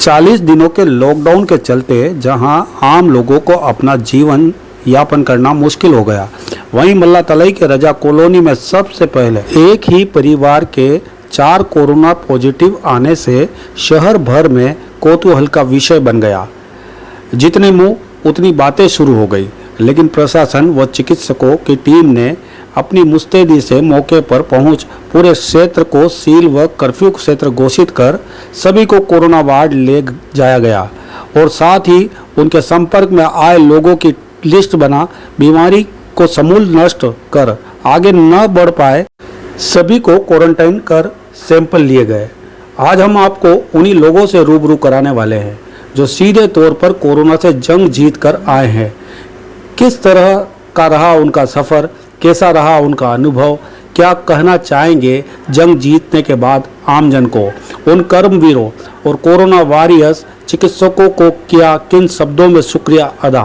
40 दिनों के लॉकडाउन के चलते जहां आम लोगों को अपना जीवन यापन करना मुश्किल हो गया, वहीं मल्ला तलाई के रजा कॉलोनी में सबसे पहले एक ही परिवार के 4 कोरोना पॉजिटिव आने से शहर भर में कौतूहल का विषय बन गया। जितने मुंह उतनी बातें शुरू हो गई, लेकिन प्रशासन व चिकित्सकों की टीम ने अपनी मुस्तैदी से मौके पर पहुंच पूरे क्षेत्र को सील व कर्फ्यू क्षेत्र घोषित कर सभी को कोरोना वार्ड ले जाया गया और साथ ही उनके संपर्क में आए लोगों की लिस्ट बना बीमारी को समूल नष्ट कर आगे न बढ़ पाए सभी को क्वारंटाइन कर सैंपल लिए गए। आज हम आपको उन्हीं लोगों से रूबरू कराने वाले हैं जो सीधे तौर पर कोरोना से जंग जीत कर आए हैं। किस तरह का रहा उनका सफ़र, कैसा रहा उनका अनुभव, क्या कहना चाहेंगे जंग जीतने के बाद आमजन को, उन कर्मवीरों और कोरोना वॉरियर्स चिकित्सकों को किया किन शब्दों में शुक्रिया अदा,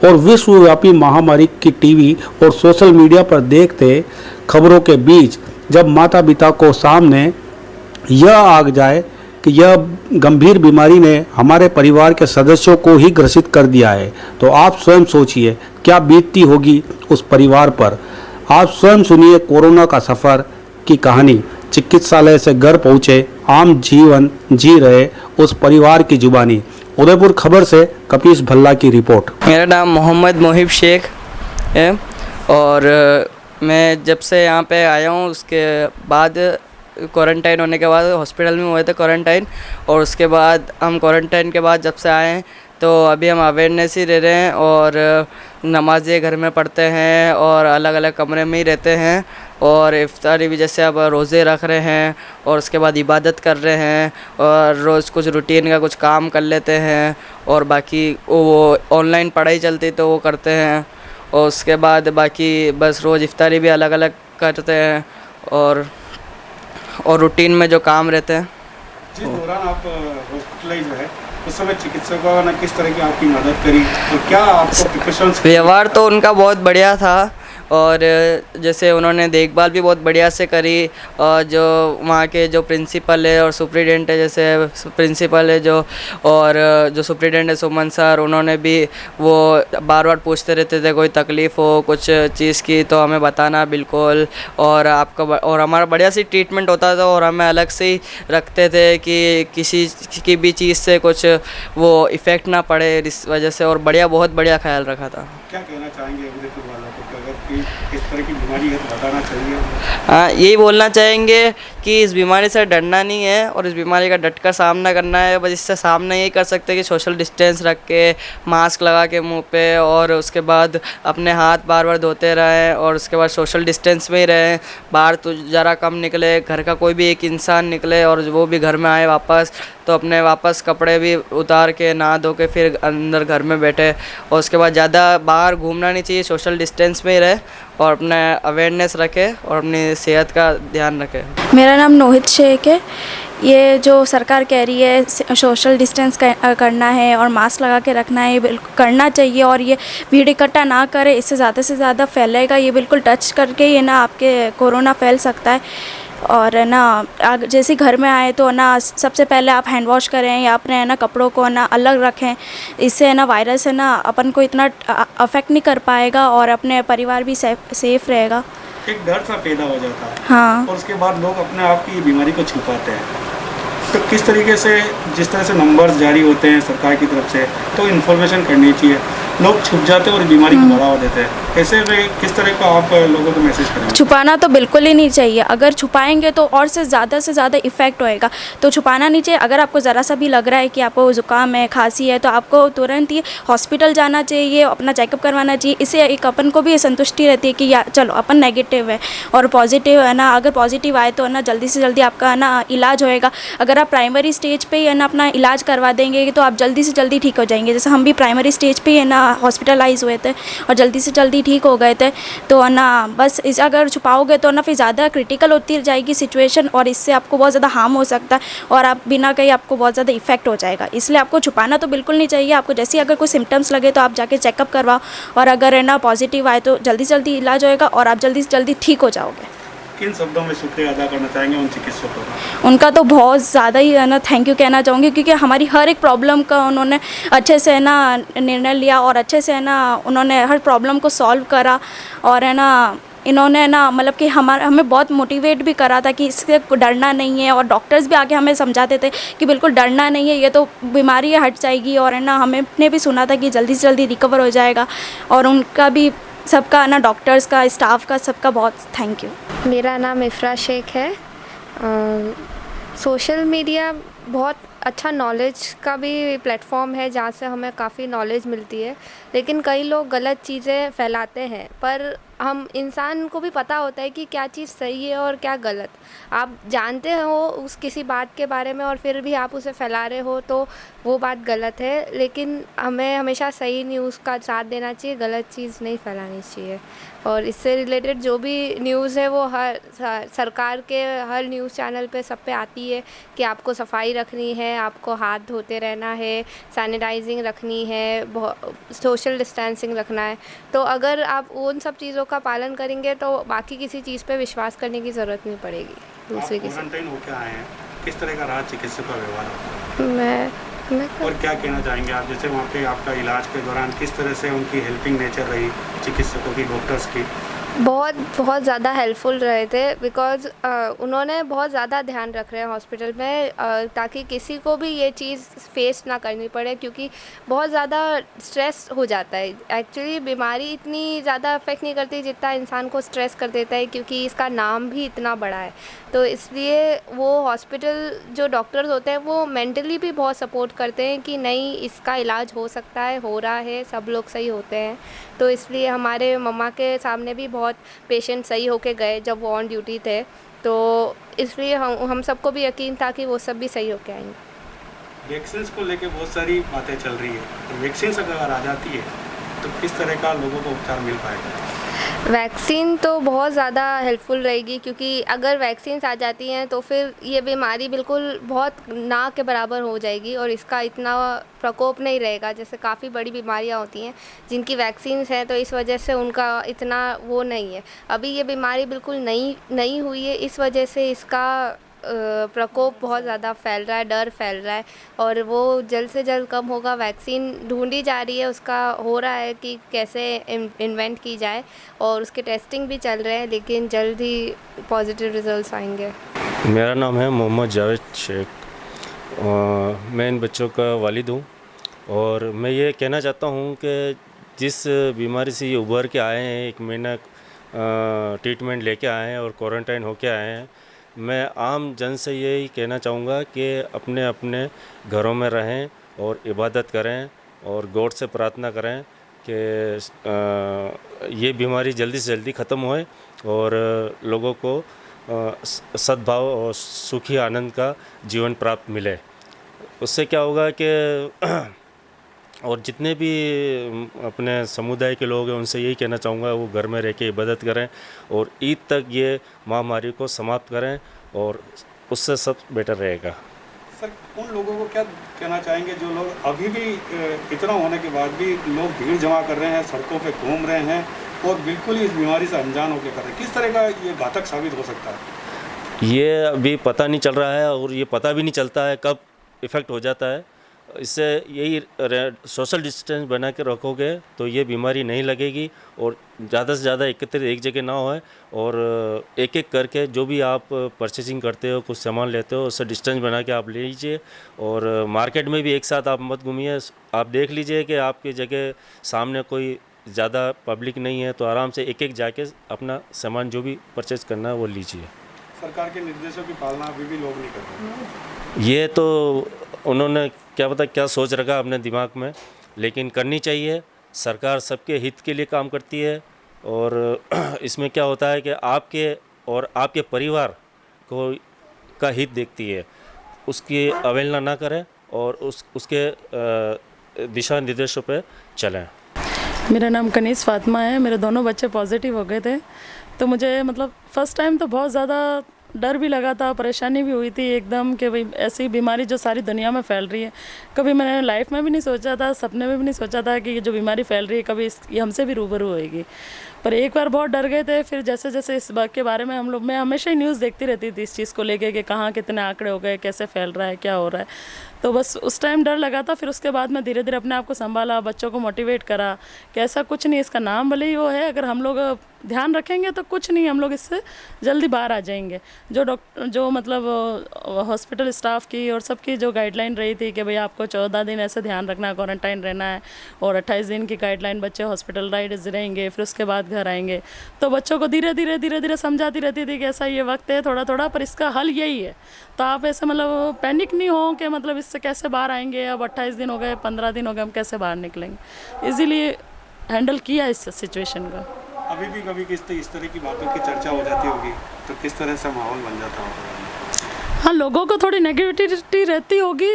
और विश्वव्यापी महामारी की टीवी और सोशल मीडिया पर देखते खबरों के बीच जब माता पिता को सामने यह आ जाए कि यह गंभीर बीमारी ने हमारे परिवार के सदस्यों को ही ग्रसित कर दिया है, तो आप स्वयं सोचिए क्या बीतती होगी उस परिवार पर। आप स्वयं सुनिए कोरोना का सफ़र की कहानी, चिकित्सालय से घर पहुँचे आम जीवन जी रहे उस परिवार की जुबानी। उदयपुर खबर से कपीश भल्ला की रिपोर्ट। मेरा नाम मोहम्मद मोहिब शेख है और मैं जब से यहाँ पे आया हूँ उसके बाद क्वारंटाइन होने के बाद हॉस्पिटल में हुए थे क्वारंटाइन, और उसके बाद हम क्वारंटाइन के बाद जब से आए हैं तो अभी हम अवेयरनेस ही दे रहे हैं और नमाज़ें घर में पढ़ते हैं और अलग अलग कमरे में ही रहते हैं और इफ्तारी भी जैसे अब रोज़े रख रहे हैं और उसके बाद इबादत कर रहे हैं और रोज़ कुछ रूटीन का कुछ काम कर लेते हैं और बाकी वो ऑनलाइन पढ़ाई चलती तो वो करते हैं और उसके बाद बाकी बस रोज़ इफ्तारी भी अलग अलग करते हैं और रूटीन में जो काम रहते हैं। जिस दौरान आप हॉस्पिटलाइज है उस समय चिकित्सकों ने किस तरह की आपकी मदद करी और क्या आपको प्रिकॉशंस? व्यवहार तो उनका बहुत बढ़िया था और जैसे उन्होंने देखभाल भी बहुत बढ़िया से करी और जो वहाँ के जो प्रिंसिपल है और सुप्रिटेंडेंट है, जैसे प्रिंसिपल है जो और जो सुप्रिटेंडेंट है सुमन सर, उन्होंने भी वो बार बार पूछते रहते थे कोई तकलीफ़ हो कुछ चीज़ की तो हमें बताना बिल्कुल, और आपका और हमारा बढ़िया सी ट्रीटमेंट होता था और हमें अलग से ही रखते थे कि किसी की भी चीज़ से कुछ वो इफ़ेक्ट ना पड़े इस वजह से, और बहुत बढ़िया ख्याल रखा था। क्या कहना चाहेंगे उदयपुर वालों को कि अगर इस तरह की बीमारी है तो बताना चाहिए? हाँ, यही बोलना चाहेंगे कि इस बीमारी से डरना नहीं है और इस बीमारी का डट कर सामना करना है। बस इससे सामना यही कर सकते हैं कि सोशल डिस्टेंस रख के, मास्क लगा के मुंह पे, और उसके बाद अपने हाथ बार बार धोते रहें और उसके बाद सोशल डिस्टेंस में ही रहें। बाहर तो ज़रा कम निकले, घर का कोई भी एक इंसान निकले और वो भी घर में आए वापस तो अपने वापस कपड़े भी उतार के नहा धो के फिर अंदर घर में बैठे, और उसके बाद ज़्यादा बाहर घूमना नहीं चाहिए, सोशल डिस्टेंस में ही रहे और अपना अवेयरनेस रखे और अपनी सेहत का ध्यान रखे। मेरा नाम नोहित शेख है। ये जो सरकार कह रही है सोशल डिस्टेंस करना है और मास्क लगा के रखना है, ये बिल्कुल करना चाहिए और ये भीड़ इकट्ठा ना करें, इससे ज़्यादा से ज़्यादा फैलेगा। ये बिल्कुल टच करके ये ना आपके कोरोना फैल सकता है। और ना जैसे घर में आए तो ना सबसे पहले आप हैंड वॉश करें या अपने है ना कपड़ों को ना अलग रखें, इससे है ना वायरस है ना अपन को इतना अफेक्ट नहीं कर पाएगा और अपने परिवार भी सेफ रहेगा। एक डर सा पैदा हो जाता है। हाँ, और उसके बाद लोग अपने आप की बीमारी को छुपाते हैं। तो किस तरीके से, जिस तरह से नंबर्स जारी होते हैं सरकार की तरफ से, तो इन्फॉर्मेशन करनी चाहिए। लोग छुप जाते हैं और बीमारी को बढ़ावा देते हैं। ऐसे में किस तरह का आप लोगों को मैसेज करेंगे? छुपाना तो बिल्कुल ही नहीं चाहिए। अगर छुपाएंगे तो और से ज़्यादा इफ़ेक्ट होएगा, तो छुपाना नहीं चाहिए। अगर आपको ज़रा सा भी लग रहा है कि आपको ज़ुकाम है, खांसी है, तो आपको तुरंत ही हॉस्पिटल जाना चाहिए, अपना चेकअप करवाना चाहिए। इससे एक अपन को भी संतुष्टि रहती है कि या चलो अपन नेगेटिव है और पॉजिटिव है ना, अगर पॉजिटिव आए तो ना जल्दी से जल्दी आपका ना इलाज होएगा। अगर आप प्राइमरी स्टेज पे है ना अपना इलाज करवा देंगे तो आप जल्दी से जल्दी ठीक हो जाएंगे। जैसे हम भी प्राइमरी स्टेज पे है ना हॉस्पिटलाइज हुए थे और जल्दी से जल्दी ठीक हो गए थे। तो ना बस इस अगर छुपाओगे तो ना फिर ज़्यादा क्रिटिकल होती जाएगी सिचुएशन और इससे आपको बहुत ज़्यादा हार्म हो सकता है और आप बिना कहीं आपको बहुत ज़्यादा इफेक्ट हो जाएगा। इसलिए आपको छुपाना तो बिल्कुल नहीं चाहिए। आपको जैसे ही अगर कोई सिम्टम्स लगे तो आप जाके चेकअप करवाओ और अगर है ना पॉजिटिव आए तो जल्दी से जल्दी इलाज होएगा और आप जल्दी से जल्दी ठीक हो जाओगे। किन शब्दों में शुक्रिया अदा करना चाहेंगे उन चिकित्सकों का? उनका तो बहुत ज़्यादा ही है ना थैंक यू कहना चाहूँगी, क्योंकि हमारी हर एक प्रॉब्लम का उन्होंने अच्छे से है ना निर्णय लिया और अच्छे से है ना उन्होंने हर प्रॉब्लम को सॉल्व करा। और है ना इन्होंने ना मतलब कि हमें बहुत मोटिवेट भी करा था कि इससे डरना नहीं है, और डॉक्टर्स भी आके हमें समझाते थे कि बिल्कुल डरना नहीं है, ये तो बीमारी है, हट जाएगी। और है ना हमने भी सुना था कि जल्दी से जल्दी रिकवर हो जाएगा। और उनका भी सबका ना डॉक्टर्स का स्टाफ का सबका बहुत थैंक यू। मेरा नाम इफ़रा शेख है। सोशल मीडिया बहुत अच्छा नॉलेज का भी प्लेटफॉर्म है जहाँ से हमें काफ़ी नॉलेज मिलती है, लेकिन कई लोग गलत चीज़ें फैलाते हैं। पर हम इंसान को भी पता होता है कि क्या चीज़ सही है और क्या गलत। आप जानते हो उस किसी बात के बारे में और फिर भी आप उसे फैला रहे हो तो वो बात गलत है। लेकिन हमें हमेशा सही न्यूज़ का साथ देना चाहिए, गलत चीज़ नहीं फैलानी चाहिए। और इससे रिलेटेड जो भी न्यूज़ है वो हर सरकार के हर न्यूज़ चैनल पे सब पे आती है कि आपको सफाई रखनी है, आपको हाथ धोते रहना है, सैनिटाइजिंग रखनी है, सोशल डिस्टेंसिंग रखना है। तो अगर आप उन सब चीज़ों का पालन करेंगे तो बाकी किसी चीज़ पे विश्वास करने की ज़रूरत नहीं पड़ेगी। दूसरे किसी क्वारंटाइन होकर आए हैं, किस तरह का रहा चिकित्सक का व्यवहार? मैं और क्या कहना चाहेंगे आप, जैसे वहाँ पे आपका इलाज के दौरान किस तरह से उनकी हेल्पिंग नेचर रही चिकित्सकों की, डॉक्टर्स की? बहुत ज़्यादा हेल्पफुल रहे थे, बिकॉज़ उन्होंने बहुत ज़्यादा ध्यान रख रहे हैं हॉस्पिटल में ताकि किसी को भी ये चीज़ फेस ना करनी पड़े, क्योंकि बहुत ज़्यादा स्ट्रेस हो जाता है। एक्चुअली बीमारी इतनी ज़्यादा अफेक्ट नहीं करती जितना इंसान को स्ट्रेस कर देता है, क्योंकि इसका नाम भी इतना बड़ा है। तो इसलिए वो हॉस्पिटल जो डॉक्टर्स होते हैं वो मेंटली भी बहुत सपोर्ट करते हैं कि नहीं इसका इलाज हो सकता है, हो रहा है, सब लोग सही होते हैं। तो इसलिए हमारे मम्मा के सामने भी बहुत पेशेंट सही होके गए जब वो ऑन ड्यूटी थे। तो इसलिए हम सबको भी यकीन था कि वो सब भी सही होके आएंगे। वैक्सीन को लेके बहुत सारी बातें चल रही है, तो वैक्सीन अगर आ जाती है तो किस तरह का लोगों को उपचार मिल पाएगा? वैक्सीन तो बहुत ज़्यादा हेल्पफुल रहेगी, क्योंकि अगर वैक्सीन आ जाती हैं तो फिर ये बीमारी बिल्कुल बहुत ना के बराबर हो जाएगी और इसका इतना प्रकोप नहीं रहेगा। जैसे काफ़ी बड़ी बीमारियां होती हैं जिनकी वैक्सीन है, तो इस वजह से उनका इतना वो नहीं है। अभी ये बीमारी बिल्कुल नई हुई है, इस वजह से इसका प्रकोप बहुत ज़्यादा फैल रहा है, डर फैल रहा है और वो जल्द से जल्द कम होगा। वैक्सीन ढूंढी जा रही है, उसका हो रहा है कि कैसे इन्वेंट की जाए और उसके टेस्टिंग भी चल रहे हैं, लेकिन जल्द ही पॉजिटिव रिजल्ट्स आएंगे। मेरा नाम है मोहम्मद जावेद शेख। मैं इन बच्चों का वालिद हूँ और मैं ये कहना चाहता हूँ कि जिस बीमारी से ये उभर के आए हैं, 1 महीना ट्रीटमेंट लेके आए हैं और क्वारंटाइन होके आए हैं, मैं आम जन से यही कहना चाहूँगा कि अपने अपने घरों में रहें और इबादत करें और गॉड से प्रार्थना करें कि ये बीमारी जल्दी से जल्दी ख़त्म होए और लोगों को सद्भाव और सुखी आनंद का जीवन प्राप्त मिले। उससे क्या होगा कि और जितने भी अपने समुदाय के लोग हैं उनसे यही कहना चाहूँगा वो घर में रह के इबादत करें और ईद तक ये महामारी को समाप्त करें और उससे सब बेटर रहेगा। सर, उन लोगों को क्या कहना चाहेंगे जो लोग अभी भी इतना होने के बाद भी लोग भीड़ जमा कर रहे हैं, सड़कों पे घूम रहे हैं और बिल्कुल ही इस बीमारी से अनजान होकर कर रहे हैं? किस तरह का ये घातक साबित हो सकता है? ये अभी पता नहीं चल रहा है और ये पता भी नहीं चलता है कब इफ़ेक्ट हो जाता है। इससे यही सोशल डिस्टेंस बना के रखोगे तो ये बीमारी नहीं लगेगी और ज़्यादा से ज़्यादा एकत्रित एक जगह ना होए और एक एक करके जो भी आप परचेसिंग करते हो, कुछ सामान लेते हो, उससे डिस्टेंस बना के आप ले लीजिए और मार्केट में भी एक साथ आप मत घूमिए। आप देख लीजिए कि आपकी जगह सामने कोई ज़्यादा पब्लिक नहीं है तो आराम से एक एक जाके अपना सामान जो भी परचेज़ करना है वो लीजिए। सरकार के निर्देशों की पालना अभी भी लोग नहीं कर रहे। ये तो उन्होंने क्या पता क्या सोच रखा अपने दिमाग में, लेकिन करनी चाहिए। सरकार सबके हित के लिए काम करती है और इसमें क्या होता है कि आपके और आपके परिवार को का हित देखती है, उसकी अवहेलना ना करें और उसके दिशा निर्देशों पे चलें। मेरा नाम कनीज़ फातिमा है। मेरे दोनों बच्चे पॉजिटिव हो गए थे तो मुझे मतलब फ़र्स्ट टाइम तो बहुत ज़्यादा डर भी लगा था, परेशानी भी हुई थी एकदम कि भाई ऐसी बीमारी जो सारी दुनिया में फैल रही है, कभी मैंने लाइफ में भी नहीं सोचा था, सपने में भी नहीं सोचा था कि ये जो बीमारी फैल रही है कभी ये हमसे भी रूबरू होएगी। पर एक बार बहुत डर गए थे, फिर जैसे जैसे इस बात के बारे में मैं हमेशा ही न्यूज़ देखती रहती थी इस चीज़ को लेके कि कहाँ कितने आंकड़े हो गए, कैसे फैल रहा है, क्या हो रहा है। तो बस उस टाइम डर लगा था। फिर उसके बाद मैं धीरे धीरे अपने आप को संभाला, बच्चों को मोटिवेट करा कि ऐसा कुछ नहीं, इसका नाम भले ही वो है, अगर हम लोग ध्यान रखेंगे तो कुछ नहीं, हम लोग इससे जल्दी बाहर आ जाएंगे। जो मतलब हॉस्पिटल स्टाफ की और सबकी जो गाइडलाइन रही थी कि भाई आपको 14 दिन ऐसे ध्यान रखना है, क्वारंटाइन रहना है, और 28 दिन की गाइडलाइन, बच्चे हॉस्पिटलाइज्ड रहेंगे, फिर उसके बाद घर आएंगे। तो बच्चों को धीरे धीरे समझाती रहती थी कि ऐसा ये वक्त है थोड़ा थोड़ा, पर इसका हल यही है। तो आप ऐसे मतलब पैनिक नहीं हो कि मतलब इससे कैसे बाहर आएंगे, अब 28 दिन हो गए, 15 दिन हो गए, हम कैसे बाहर निकलेंगे। इजीली हैंडल किया इस सिचुएशन का। अभी भी कभी इस तरह की बातों की चर्चा हो जाती होगी तो किस तरह से माहौल बन जाता होगा? हाँ, लोगों को थोड़ी नेगेटिविटी रहती होगी,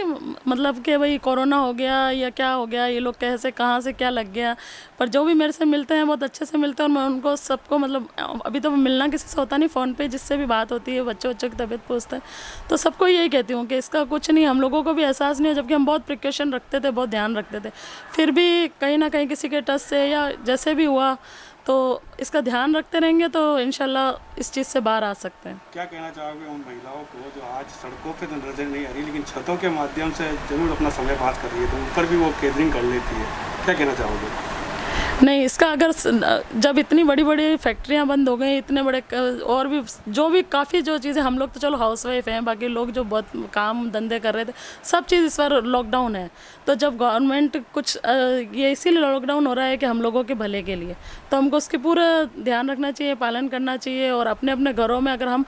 मतलब कि भाई कोरोना हो गया या क्या हो गया, ये लोग कैसे कहाँ से क्या लग गया। पर जो भी मेरे से मिलते हैं बहुत अच्छे से मिलते हैं, और मैं उनको सबको मतलब अभी तो मिलना किसी से होता नहीं, फ़ोन पे जिससे भी बात होती है, बच्चों की तबीयत पूछते हैं, तो सबको यही कहती हूँ कि इसका कुछ नहीं, हम लोगों को भी एहसास नहीं है, जबकि हम बहुत प्रिकॉशन रखते थे, बहुत ध्यान रखते थे, फिर भी कहीं ना कहीं किसी के टच से या जैसे भी हुआ, तो इसका ध्यान रखते रहेंगे तो इंशाल्लाह इस चीज़ से बाहर आ सकते हैं। क्या कहना चाहोगे उन महिलाओं को जो आज सड़कों पे तो नजर नहीं आ रही, लेकिन छतों के माध्यम से जरूर अपना समय पास कर रही है, तो ऊपर भी वो गैदरिंग कर लेती है, क्या कहना चाहोगे? नहीं, इसका अगर जब इतनी बड़ी बड़ी फैक्ट्रियां बंद हो गई, इतने बड़े और भी जो भी काफ़ी जो चीज़ें, हम लोग तो चलो हाउसवाइफ हैं, बाकी लोग जो बहुत काम धंधे कर रहे थे, सब चीज़ इस बार लॉकडाउन है। तो जब गवर्नमेंट कुछ ये इसीलिए लॉकडाउन हो रहा है कि हम लोगों के भले के लिए, तो हमको उसकी पूरा ध्यान रखना चाहिए, पालन करना चाहिए, और अपने अपने घरों में अगर हम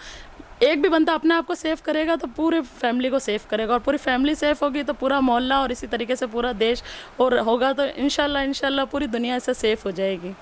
एक भी बंदा अपने आप को सेफ करेगा तो पूरे फैमिली को सेफ करेगा, और पूरी फैमिली सेफ होगी तो पूरा मोहल्ला और इसी तरीके से पूरा देश और होगा, तो इंशाल्लाह पूरी दुनिया इससे सेफ हो जाएगी।